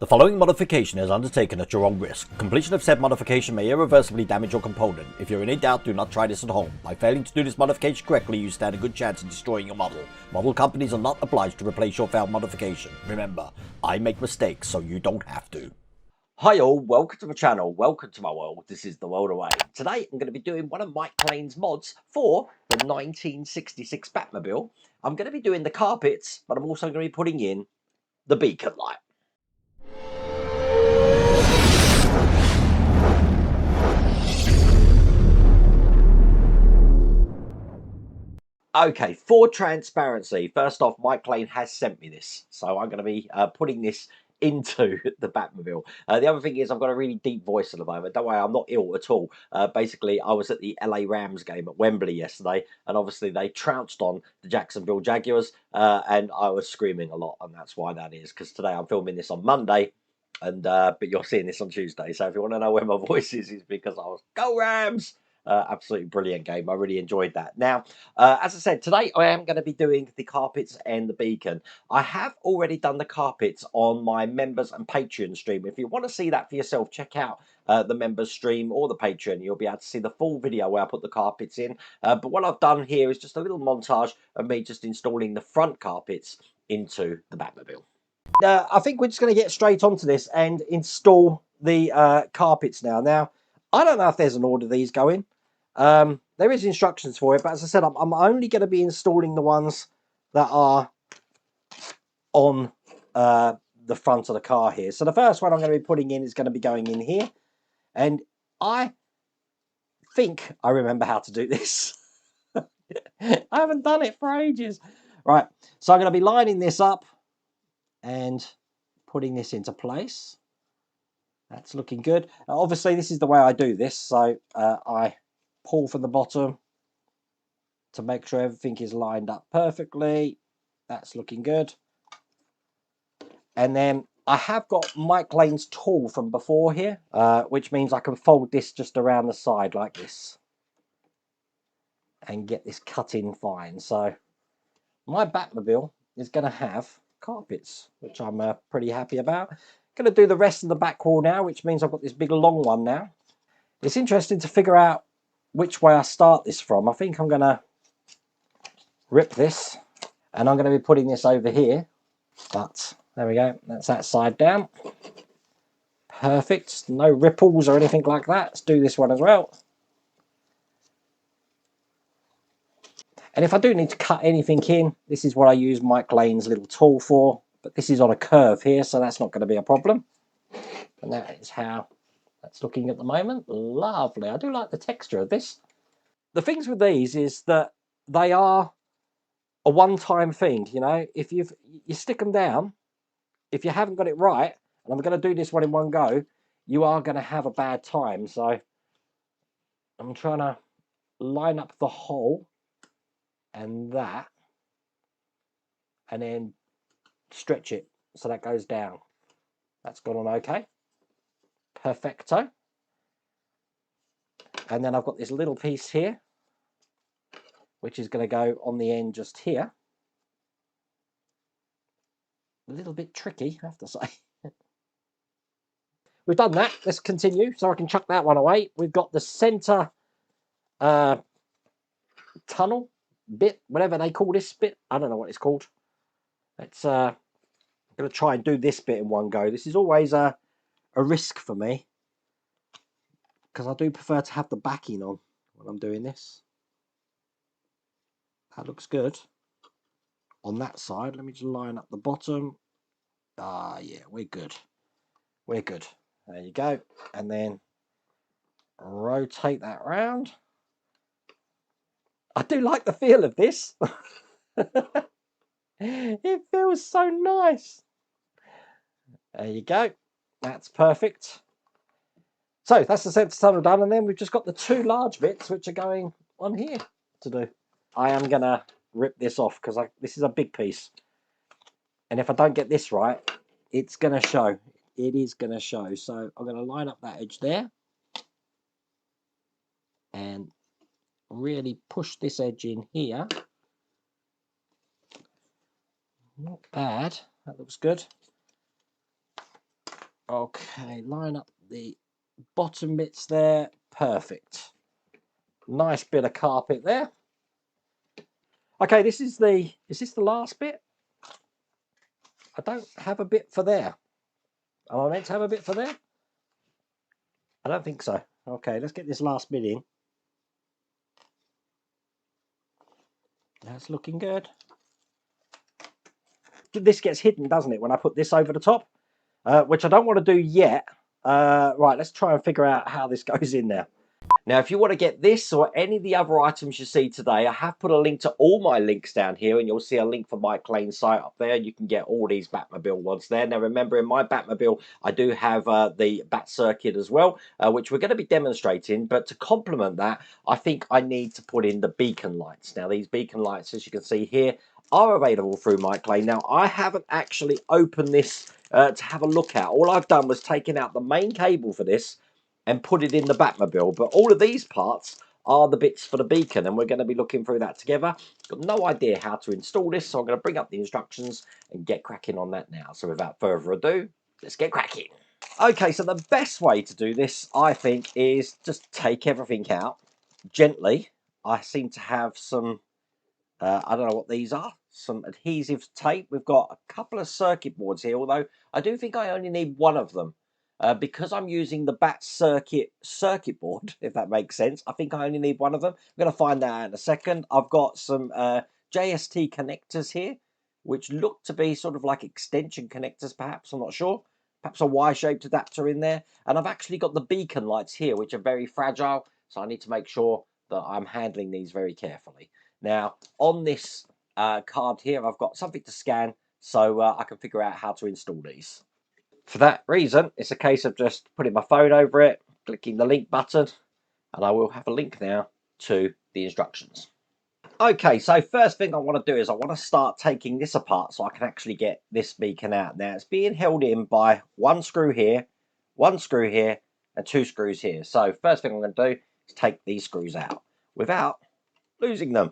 The following modification is undertaken at your own risk. Completion of said modification may irreversibly damage your component. If you're in any doubt, do not try this at home. By failing to do this modification correctly, you stand a good chance of destroying your model. Model companies are not obliged to replace your failed modification. Remember, I make mistakes, so you don't have to. Hi all, welcome to my channel, welcome to my world. This is the world away. Today I'm going to be doing one of Mike Lane's mods for the 1966 Batmobile. I'm going to be doing the carpets, but I'm also going to be putting in the beacon light. Okay, for transparency, first off, Mike Lane has sent me this, so I'm going to be putting this into the Batmobile. The other thing is I've got a really deep voice at the moment. Don't worry, I'm not ill at all. Basically, I was at the LA Rams game at Wembley yesterday, and obviously they trounced on the Jacksonville Jaguars, and I was screaming a lot, and that's why that is, because today I'm filming this on Monday, and but you're seeing this on Tuesday, so if you want to know where my voice is, it's because I was, go Rams! Absolutely brilliant game. I really enjoyed that. Now, as I said, today I am going to be doing the carpets and the beacon. I have already done the carpets on my members and Patreon stream. If you want to see that for yourself, check out the members stream or the Patreon. You'll be able to see the full video where I put the carpets in. But what I've done here is just a little montage of me just installing the front carpets into the Batmobile. I think we're just going to get straight onto this and install the carpets now. Now, I don't know if there's an order these go in. There is instructions for it, but as I said, I'm only going to be installing the ones that are on the front of the car here. So the first one I'm going to be putting in is going to be going in here, and I think I remember how to do this. I haven't done it for ages. Right, so I'm going to be lining this up and putting this into place. That's looking good. Obviously, this is the way I do this, so I pull from the bottom to make sure everything is lined up perfectly. That's looking good. And then I have got Mike Lane's tool from before here, which means I can fold this just around the side like this and get this cut in fine. So my Batmobile is going to have carpets, which I'm pretty happy about. Going to do the rest of the back wall now, which means I've got this big long one now. It's interesting to figure out which way I start this from. I think I'm going to rip this, and I'm going to be putting this over here, but there we go, that's that side down. Perfect, no ripples or anything like that. Let's do this one as well. And if I do need to cut anything in, this is what I use Mike Lane's little tool for, but this is on a curve here, so that's not going to be a problem. And that is how that's looking at the moment. Lovely. I do like the texture of this. The things with these is that they are a one-time thing, you know. If you stick them down, if you haven't got it right, and I'm going to do this one in one go, you are going to have a bad time. So I'm trying to line up the hole and that, and then stretch it so that goes down. That's gone on okay. Perfecto. And then I've got this little piece here, which is going to go on the end just here. A little bit tricky, I have to say. We've done that. Let's continue, so I can chuck that one away. We've got the center tunnel bit, whatever they call this bit. I don't know what it's called. Let's I'm going to try and do this bit in one go. This is always a risk for me, because I do prefer to have the backing on when I'm doing this. That looks good on that side. Let me just line up the bottom. Ah, yeah, we're good. We're good. There you go. And then rotate that round. I do like the feel of this. It feels so nice. There you go. That's perfect. So that's the center tunnel done, and then we've just got the two large bits which are going on here to do. I am going to rip this off because this is a big piece. And if I don't get this right, it's going to show. It is going to show. So I'm going to line up that edge there and really push this edge in here. Not bad. That looks good. Okay, line up the bottom bits there. Perfect. Nice bit of carpet there. Okay, is this the last bit? I don't have a bit for there. Am I meant to have a bit for there? I don't think so. Okay, let's get this last bit in. That's looking good. This gets hidden, doesn't it, when I put this over the top? Which I don't want to do yet. Right, let's try and figure out how this goes in there. Now, if you want to get this or any of the other items you see today, I have put a link to all my links down here, and you'll see a link for Mike Lane's site up there. You can get all these Batmobile ones there. Now, remember, in my Batmobile, I do have the Bat Circuit as well, which we're going to be demonstrating. But to complement that, I think I need to put in the beacon lights. Now, these beacon lights, as you can see here, are available through Mike Lane. Now, I haven't actually opened this to have a look at. All I've done was taken out the main cable for this and put it in the Batmobile. But all of these parts are the bits for the beacon, and we're going to be looking through that together. Got no idea how to install this, so I'm going to bring up the instructions and get cracking on that now. So without further ado, let's get cracking. Okay, so the best way to do this, I think, is just take everything out gently. I seem to have some I don't know what these are. Some adhesive tape. We've got a couple of circuit boards here, although I do think I only need one of them. Because I'm using the Bat circuit board, if that makes sense. I think I only need one of them. I'm going to find that out in a second. I've got some JST connectors here, which look to be sort of like extension connectors, perhaps. I'm not sure. Perhaps a Y-shaped adapter in there. And I've actually got the beacon lights here, which are very fragile. So I need to make sure that I'm handling these very carefully. Now, on this card here, I've got something to scan so I can figure out how to install these. For that reason, it's a case of just putting my phone over it, clicking the link button, and I will have a link now to the instructions. Okay, so first thing I want to do is I want to start taking this apart so I can actually get this beacon out. Now, it's being held in by one screw here, and two screws here. So first thing I'm going to do is take these screws out without losing them.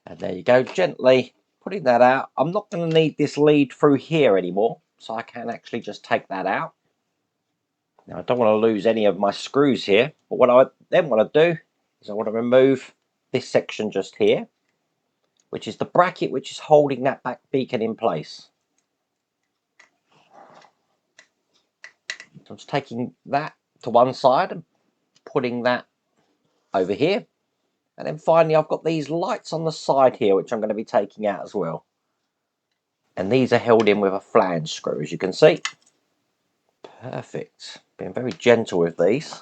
And there you go, gently putting that out. I'm not going to need this lead through here anymore, so I can actually just take that out. Now, I don't want to lose any of my screws here, but what I then want to do is I want to remove this section just here, which is the bracket which is holding that back beacon in place. So I'm just taking that to one side and putting that over here. And then finally, I've got these lights on the side here, which I'm going to be taking out as well. And these are held in with a flange screw, as you can see. Perfect. Being very gentle with these.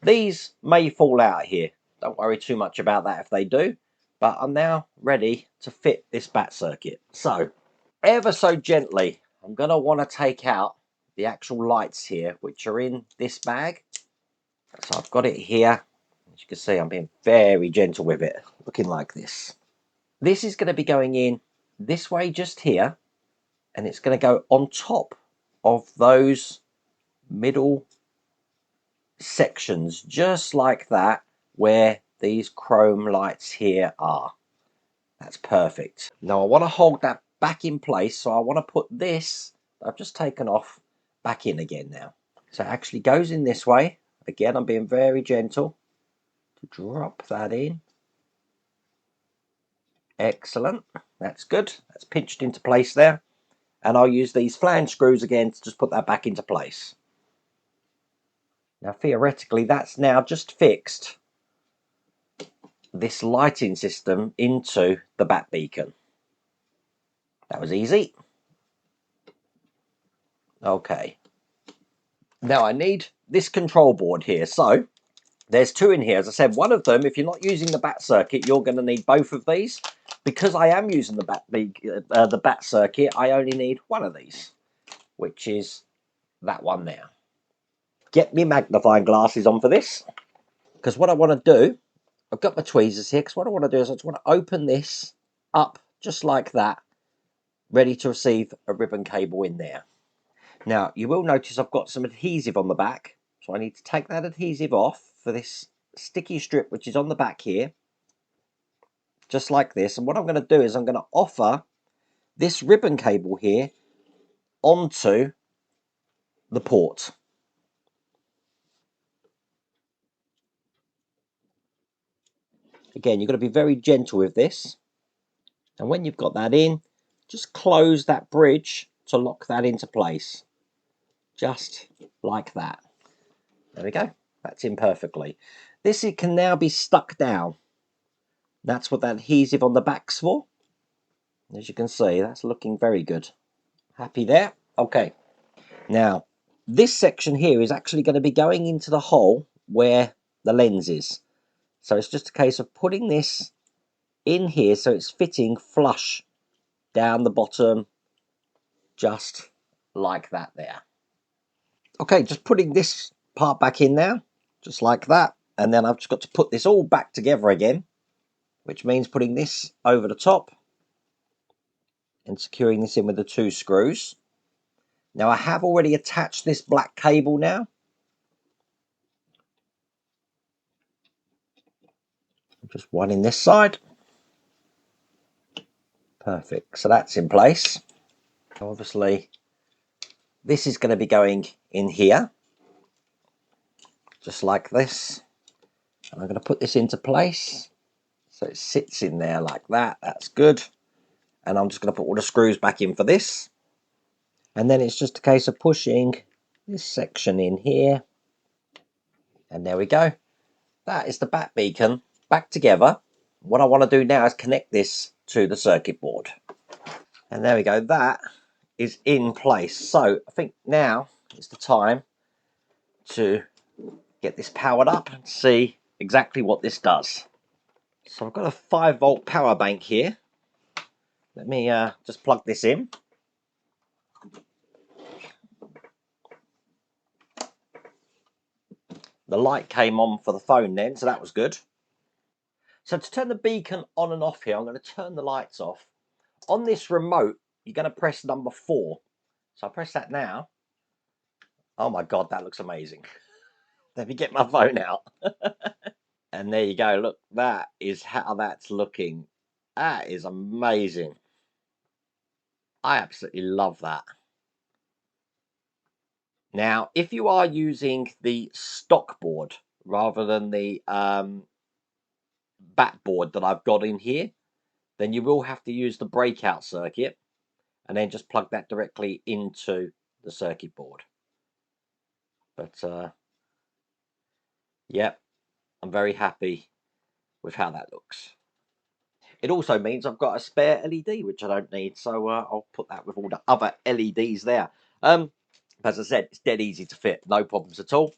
These may fall out here. Don't worry too much about that if they do. But I'm now ready to fit this bat circuit. So, ever so gently, I'm going to want to take out the actual lights here, which are in this bag. So I've got it here. As you can see, I'm being very gentle with it, looking like this. This is going to be going in this way just here, and it's going to go on top of those middle sections, just like that, where these chrome lights here are. That's perfect. Now I want to hold that back in place, so I want to put this I've just taken off back in again now. So it actually goes in this way. Again, I'm being very gentle to drop that in. Excellent. That's good. That's pinched into place there. And I'll use these flange screws again to just put that back into place. Now theoretically, that's now just fixed this lighting system into the bat beacon. That was easy. Okay. Now I need this control board here. So there's two in here. As I said, one of them, if you're not using the bat circuit, you're going to need both of these. Because I am using the bat circuit, I only need one of these, which is that one there. Get me magnifying glasses on for this, because what I want to do, I've got my tweezers here, because what I want to do is I just want to open this up just like that, ready to receive a ribbon cable in there. Now, you will notice I've got some adhesive on the back, so I need to take that adhesive off for this sticky strip which is on the back here, just like this. And what I'm going to do is I'm going to offer this ribbon cable here onto the port. Again, you've got to be very gentle with this. And when you've got that in, just close that bridge to lock that into place. Just like that. There we go. That's in perfectly. This it can now be stuck down. That's what that adhesive on the back's for. As you can see, that's looking very good. Happy there? Okay. Now, this section here is actually going to be going into the hole where the lens is. So it's just a case of putting this in here so it's fitting flush down the bottom, just like that there. Okay, just putting this part back in now, just like that. And then I've just got to put this all back together again, which means putting this over the top and securing this in with the 2 screws. Now I have already attached this black cable now. Just one in this side. Perfect, so that's in place. Obviously, this is going to be going in here, just like this. And I'm going to put this into place so it sits in there like that. That's good. And I'm just going to put all the screws back in for this. And then it's just a case of pushing this section in here. And there we go. That is the bat beacon back together. What I want to do now is connect this to the circuit board. And there we go. That is in place. So I think now is the time to get this powered up and see exactly what this does. So I've got a 5-volt power bank here. Let me just plug this in. The light came on for the phone then, so that was good. So to turn the beacon on and off here, I'm going to turn the lights off. On this remote, you're going to press number 4. So I press that now. Oh my God, that looks amazing. Let me get my phone out. And there you go. Look, that is how that's looking. That is amazing. I absolutely love that. Now, if you are using the stock board rather than the bat board that I've got in here, then you will have to use the breakout circuit and then just plug that directly into the circuit board. But yep, I'm very happy with how that looks. It also means I've got a spare LED, which I don't need, so I'll put that with all the other LEDs there. As I said, it's dead easy to fit, no problems at all.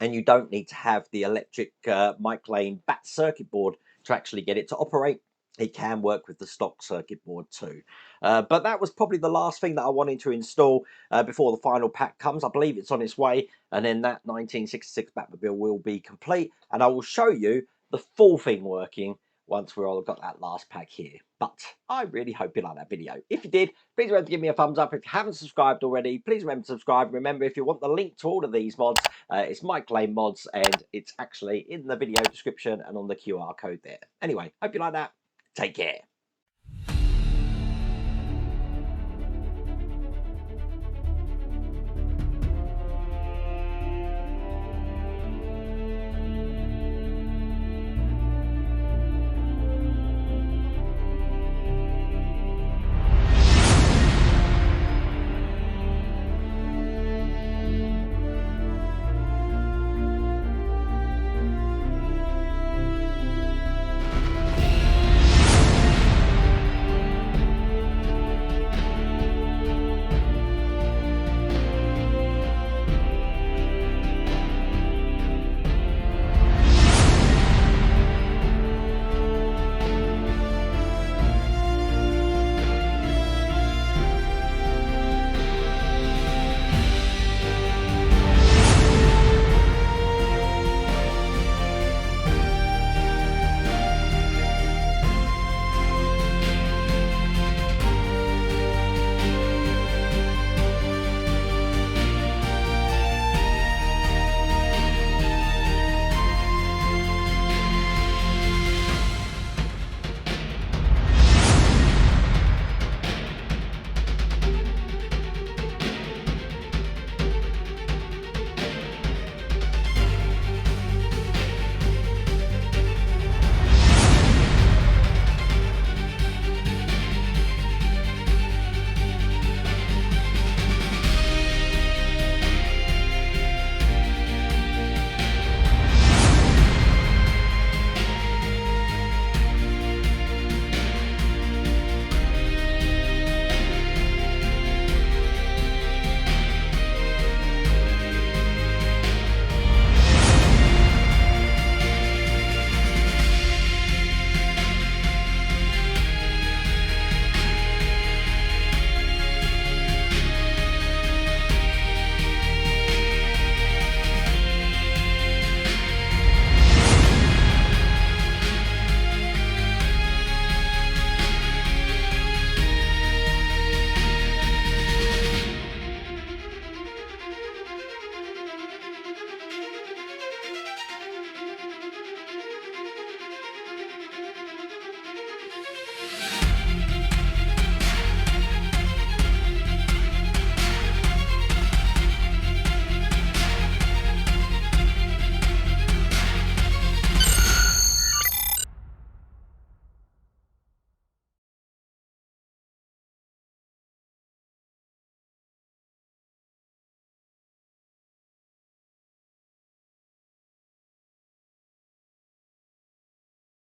And you don't need to have the electric Mike Lane bat circuit board to actually get it to operate. It can work with the stock circuit board too. But that was probably the last thing that I wanted to install before the final pack comes. I believe it's on its way, and then that 1966 Batmobile will be complete. And I will show you the full thing working once we've all got that last pack here. But I really hope you liked that video. If you did, please remember to give me a thumbs up. If you haven't subscribed already, please remember to subscribe. Remember, if you want the link to all of these mods, it's Mike Lane Mods, and it's actually in the video description and on the QR code there. Anyway, hope you like that. Take care.